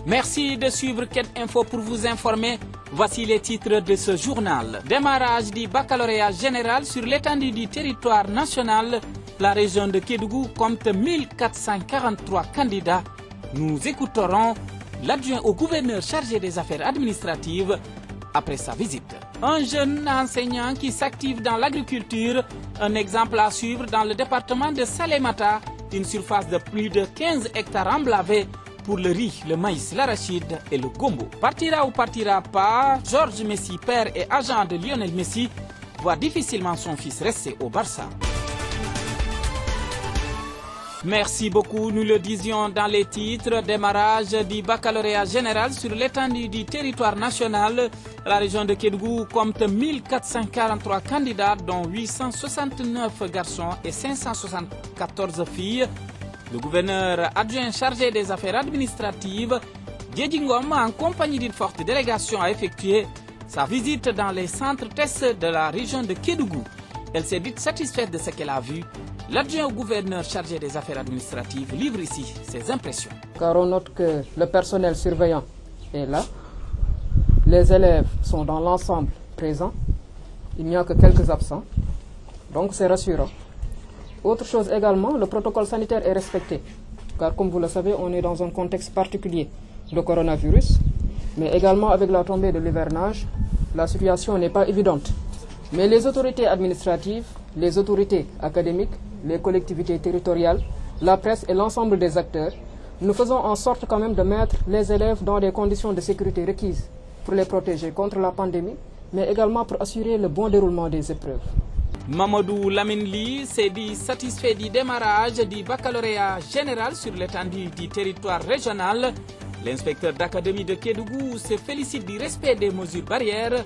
Merci de suivre Quête Info pour vous informer. Voici les titres de ce journal. Démarrage du baccalauréat général sur l'étendue du territoire national. La région de Kédougou compte 1443 candidats. Nous écouterons l'adjoint au gouverneur chargé des affaires administratives après sa visite. Un jeune enseignant qui s'active dans l'agriculture, un exemple à suivre dans le département de Salémata, une surface de plus de 15 hectares emblavés pour le riz, le maïs, l'arachide et le gombo. Partira ou partira pas, Georges Messi, père et agent de Lionel Messi, voit difficilement son fils rester au Barça. Merci beaucoup, nous le disions dans les titres. Démarrage du baccalauréat général sur l'étendue du territoire national. La région de Kédougou compte 1443 candidats, dont 869 garçons et 574 filles. Le gouverneur adjoint chargé des affaires administratives, Djedingom, en compagnie d'une forte délégation, a effectué sa visite dans les centres tests de la région de Kédougou. Elle s'est dite satisfaite de ce qu'elle a vu. L'adjoint au gouverneur chargé des affaires administratives livre ici ses impressions. Car on note que le personnel surveillant est là. Les élèves sont dans l'ensemble présents. Il n'y a que quelques absents. Donc c'est rassurant. Autre chose également, le protocole sanitaire est respecté. Car comme vous le savez, on est dans un contexte particulier de coronavirus. Mais également avec la tombée de l'hivernage, la situation n'est pas évidente. Mais les autorités administratives, les autorités académiques, les collectivités territoriales, la presse et l'ensemble des acteurs, nous faisons en sorte quand même de mettre les élèves dans des conditions de sécurité requises pour les protéger contre la pandémie, mais également pour assurer le bon déroulement des épreuves. Mamadou Laminli s'est dit satisfait du démarrage du baccalauréat général sur l'étendue du territoire régional. L'inspecteur d'académie de Kédougou se félicite du respect des mesures barrières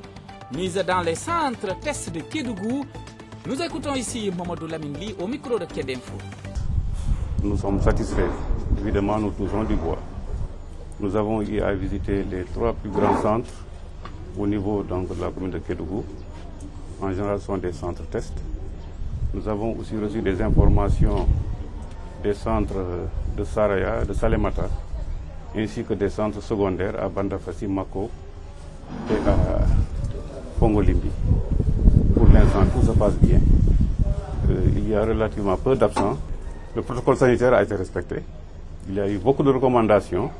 mises dans les centres tests de Kédougou. Nous écoutons ici Mamadou Laminli au micro de Quête Info. Nous sommes satisfaits. Évidemment, nous touchons du bois. Nous avons eu à visiter les 3 plus grands centres au niveau donc, de la commune de Kédougou. En général, ce sont des centres tests. Nous avons aussi reçu des informations des centres de Saraya, de Salémata, ainsi que des centres secondaires à Bandafassi, Mako et à Pongolimbi. Pour l'instant, tout se passe bien. Il y a relativement peu d'absents. Le protocole sanitaire a été respecté. Il y a eu beaucoup de recommandations.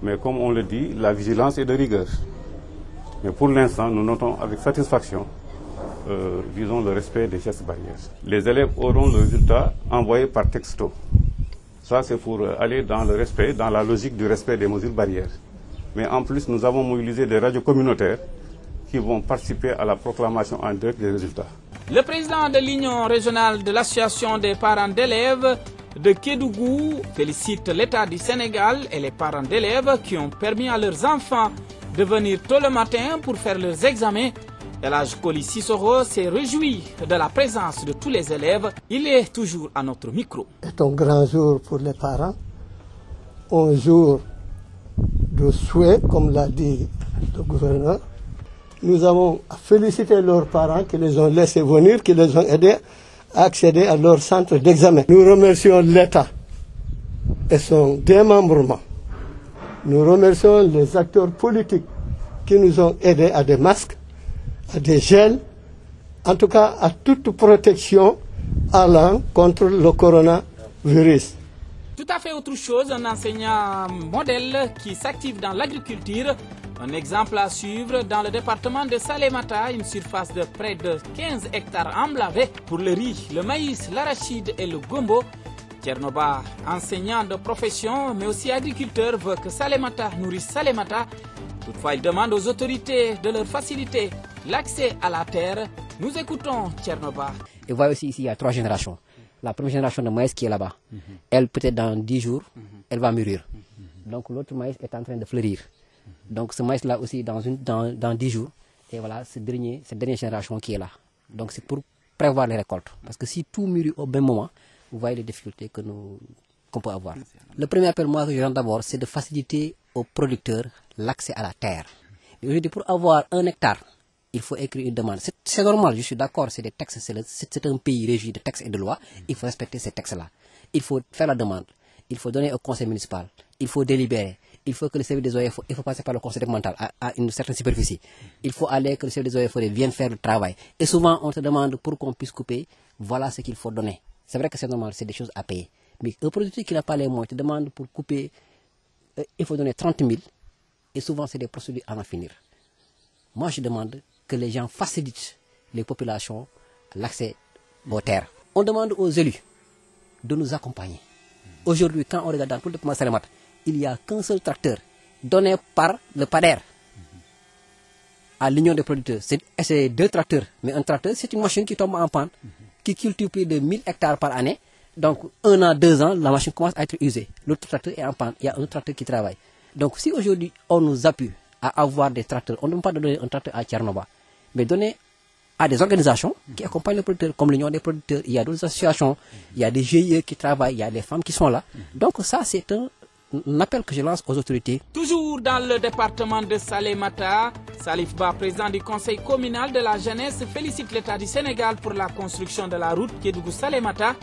Mais comme on le dit, la vigilance est de rigueur. Mais pour l'instant, nous notons avec satisfaction, disons, le respect des gestes barrières. Les élèves auront le résultat envoyé par texto. Ça, c'est pour aller dans le respect, dans la logique du respect des mesures barrières. Mais en plus, nous avons mobilisé des radios communautaires qui vont participer à la proclamation en direct des résultats. Le président de l'Union régionale de l'association des parents d'élèves de Kédougou félicite l'État du Sénégal et les parents d'élèves qui ont permis à leurs enfants de venir tôt le matin pour faire leurs examens. Elhadji Koli Sissoko s'est réjoui de la présence de tous les élèves. Il est toujours à notre micro. C'est un grand jour pour les parents, un jour de souhait, comme l'a dit le gouverneur. Nous avons félicité leurs parents qui les ont laissés venir, qui les ont aidés à accéder à leur centre d'examen. Nous remercions l'État et son démembrement. Nous remercions les acteurs politiques qui nous ont aidés à des masques, à des gels, en tout cas à toute protection allant contre le coronavirus. Tout à fait autre chose, un enseignant modèle qui s'active dans l'agriculture. Un exemple à suivre dans le département de Salémata, une surface de près de 15 hectares emblavés pour le riz, le maïs, l'arachide et le gombo. Tchernoba, enseignant de profession mais aussi agriculteur, veut que Salémata nourrisse Salémata. Toutefois, il demande aux autorités de leur faciliter l'accès à la terre. Nous écoutons Tchernoba. Et vous voyez aussi ici, il y a 3 générations. La première génération de maïs qui est là-bas, elle peut-être dans 10 jours, elle va mûrir. Donc l'autre maïs est en train de fleurir. Donc ce maïs-là aussi dans 10 jours, et voilà cette dernière génération qui est là. Donc c'est pour prévoir les récoltes. Parce que si tout mûrit au même moment, vous voyez les difficultés qu'on peut avoir. Le premier appel moi que je rends d'abord, c'est de faciliter aux producteurs l'accès à la terre. Et aujourd'hui, pour avoir 1 hectare, il faut écrire une demande. C'est normal, je suis d'accord, c'est des textes, c'est un pays régi de textes et de lois, il faut respecter ces textes-là. Il faut faire la demande, il faut donner au conseil municipal, il faut délibérer, il faut que le service des eaux et forêts, il faut passer par le conseil départemental à une certaine superficie. Il faut aller que le service des eaux et forêts vienne faire le travail. Et souvent, on te demande pour qu'on puisse couper, voilà ce qu'il faut donner. C'est vrai que c'est normal, c'est des choses à payer. Mais un producteur qui n'a pas les moyens te demande pour couper, il faut donner 30 000. Et souvent, c'est des procédures à en finir. Moi, je demande que les gens facilitent les populations l'accès aux terres. On demande aux élus de nous accompagner. Aujourd'hui, quand on regarde dans tout le département Salémata, il n'y a qu'un seul tracteur donné par le PADER à l'Union des producteurs. C'est 2 tracteurs. Mais un tracteur, c'est une machine qui tombe en panne, qui cultive plus de 1000 hectares par année. Donc, 1 an, 2 ans, la machine commence à être usée. L'autre tracteur est en panne. Il y a un tracteur qui travaille. Donc, si aujourd'hui, on nous appuie à avoir des tracteurs, on ne peut pas donner un tracteur à Tchernoba, mais donner à des organisations qui accompagnent les producteurs, comme l'Union des producteurs, il y a d'autres associations, il y a des GIE qui travaillent, il y a des femmes qui sont là. Donc ça, c'est un appel que je lance aux autorités. Toujours dans le département de Salémata, Salif Ba, président du conseil communal de la jeunesse, félicite l'État du Sénégal pour la construction de la route Kédougou-Salémata.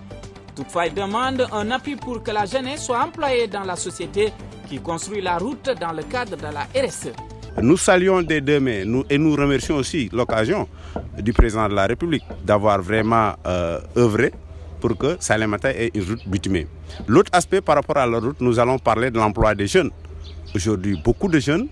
Toutefois, il demande un appui pour que la jeunesse soit employée dans la société qui construit la route dans le cadre de la RSE. Nous saluons des 2 mains et nous remercions aussi l'occasion du président de la République d'avoir vraiment œuvré pour que Salémata ait une route bitumée. L'autre aspect par rapport à la route, nous allons parler de l'emploi des jeunes. Aujourd'hui, beaucoup de jeunes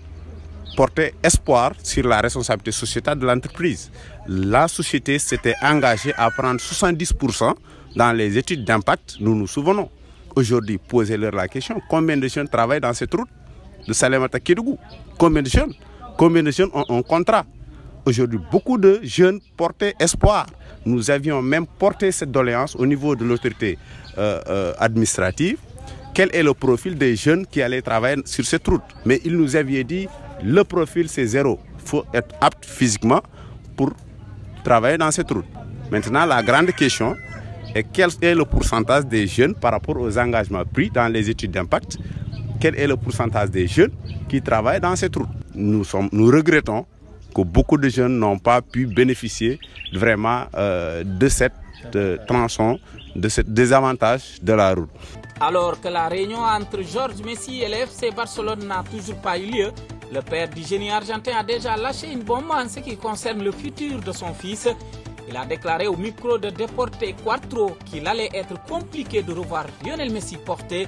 portaient espoir sur la responsabilité sociétale de l'entreprise. La société s'était engagée à prendre 70% dans les études d'impact, nous nous souvenons. Aujourd'hui, posez-leur la question, combien de jeunes travaillent dans cette route de Salémata Kédougou? Combien de jeunes ont un contrat? Aujourd'hui, beaucoup de jeunes portaient espoir. Nous avions même porté cette doléance au niveau de l'autorité administrative. Quel est le profil des jeunes qui allaient travailler sur cette route? Mais ils nous avaient dit, le profil c'est 0. Il faut être apte physiquement pour travailler dans cette route. Maintenant, la grande question est quel est le pourcentage des jeunes par rapport aux engagements pris dans les études d'impact? Quel est le pourcentage des jeunes qui travaillent dans cette route? Nous regrettons que beaucoup de jeunes n'ont pas pu bénéficier vraiment de cette tronçon, de ce désavantage de la route. Alors que la réunion entre Georges Messi et l'FC Barcelone n'a toujours pas eu lieu, le père du génie argentin a déjà lâché une bombe en ce qui concerne le futur de son fils. Il a déclaré au micro de Deporte 4 qu'il allait être compliqué de revoir Lionel Messi porter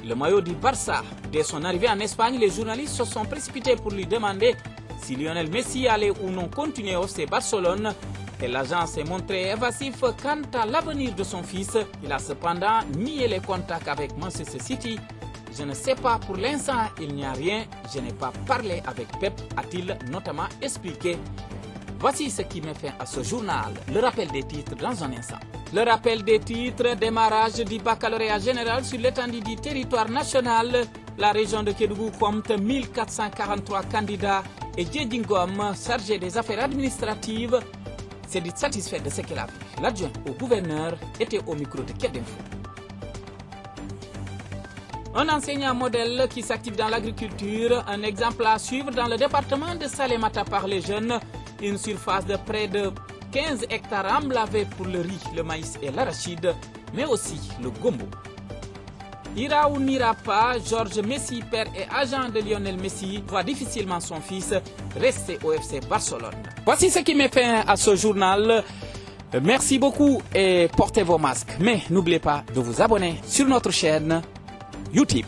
le maillot du Barça. Dès son arrivée en Espagne, les journalistes se sont précipités pour lui demander si Lionel Messi allait ou non continuer au FC Barcelone. Et l'agent s'est montré évasif quant à l'avenir de son fils. Il a cependant nié les contacts avec Manchester City. Je ne sais pas, pour l'instant, il n'y a rien. Je n'ai pas parlé avec Pep, a-t-il notamment expliqué. Voici ce qui met fin à ce journal. Le rappel des titres dans un instant. Le rappel des titres, démarrage du baccalauréat général sur l'étendue du territoire national. La région de Kédougou compte 1443 candidats et Djedingom, chargé des affaires administratives, s'est dit satisfait de ce qu'il a vu. L'adjoint au gouverneur était au micro de Quai d'Info. Un enseignant modèle qui s'active dans l'agriculture, un exemple à suivre dans le département de Salémata par les jeunes. Une surface de près de 15 hectares emblavée pour le riz, le maïs et l'arachide, mais aussi le gombo. Ira ou n'ira pas, Georges Messi, père et agent de Lionel Messi, voit difficilement son fils rester au FC Barcelone. Voici ce qui met fin à ce journal. Merci beaucoup et portez vos masques. Mais n'oubliez pas de vous abonner sur notre chaîne YouTube.